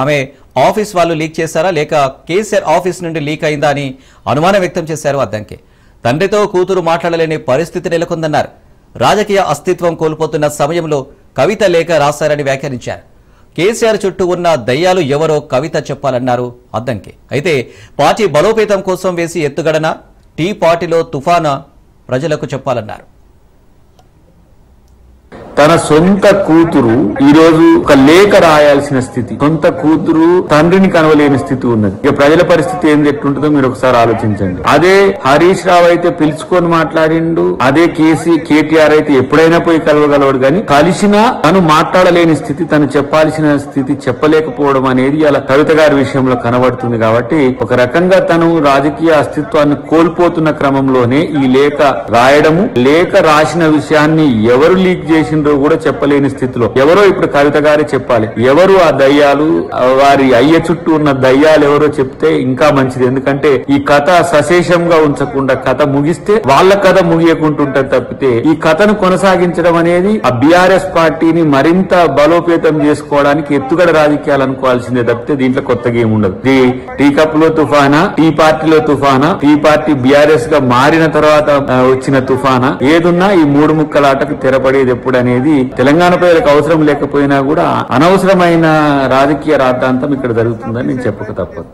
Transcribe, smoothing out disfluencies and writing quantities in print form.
ఆమె ఆఫీస్ వాళ్ళు లీక్ చేశారా లేక కేసీఆర్ ఆఫీస్ నుండి లీక్ అయిందా అని అనుమానం వ్యక్తం చేశారు అద్దంకి. తండ్రితో కూతురు మాట్లాడలేని పరిస్థితి నెలకొందన్నారు. రాజకీయ అస్తిత్వం కోల్పోతున్న సమయంలో కవిత లేఖ రాశారని వ్యాఖ్యానించారు. కేసీఆర్ చుట్టూ ఉన్న దయ్యాలు ఎవరో కవిత చెప్పాలన్నారు అద్దంకి. అయితే పార్టీ బలోపేతం కోసం వేసి ఎత్తుగడన టీ పార్టీలో తుఫానా ప్రజలకు చెప్పాలన్నారు. తన సొంత కూతురు ఈ రోజు ఒక లేఖ రాయాల్సిన స్థితి, సొంత కూతురు తండ్రిని కనవలేని స్థితి ఉన్నది. ఇక ప్రజల పరిస్థితి ఏంది ఎట్లుంటుందో మీరు ఒకసారి ఆలోచించండి. అదే హరీష్ రావు అయితే పిలుచుకొని మాట్లాడిండు, అదే కేటీఆర్ అయితే ఎప్పుడైనా పోయి కలవగలవాడు, కానీ కలిసినా తను మాట్లాడలేని స్థితి, తను చెప్పాల్సిన స్థితి చెప్పలేకపోవడం అనేది అలా కవిత గారి విషయంలో కనబడుతుంది. కాబట్టి ఒక రకంగా తను రాజకీయ అస్తిత్వాన్ని కోల్పోతున్న క్రమంలోనే ఈ లేఖ రాయడము, లేఖ రాసిన విషయాన్ని ఎవరు లీక్ చేసిండ్రో కూడా చెప్పలేని స్థితిలో ఎవరో ఇప్పుడు కవిత గారే చెప్పాలి. ఎవరు ఆ దయ్యాలు, వారి అయ్య చుట్టూ ఉన్న దయ్యాలు ఎవరో చెప్తే ఇంకా మంచిది. ఎందుకంటే ఈ కథ సశేషంగా ఉంచకుండా కథ ముగిస్తే వాళ్ళ కథ ముగియకుంటుంటది తప్పితే ఈ కథను కొనసాగించడం అనేది ఆ బీఆర్ఎస్ పార్టీని మరింత బలోపేతం చేసుకోవడానికి ఎత్తుగడ రాజకీయాలు అనుకోవాల్సిందే తప్పితే దీంట్లో కొత్తగా ఏముండదు. టీ కప్ లో తుఫానా, టీ పార్టీలో తుఫానా, టీ పార్టీ బీఆర్ఎస్ గా మారిన తర్వాత వచ్చిన తుఫానా, ఏదున్నా ఈ మూడు ముక్కల ఆటకు తెరపడేది ఎప్పుడు అనేది తెలంగాణ ప్రజలకు అవసరం లేకపోయినా కూడా అనవసరమైన రాజకీయ రాద్ధాంతం ఇక్కడ జరుగుతుందని నేను చెప్పక తప్పదు.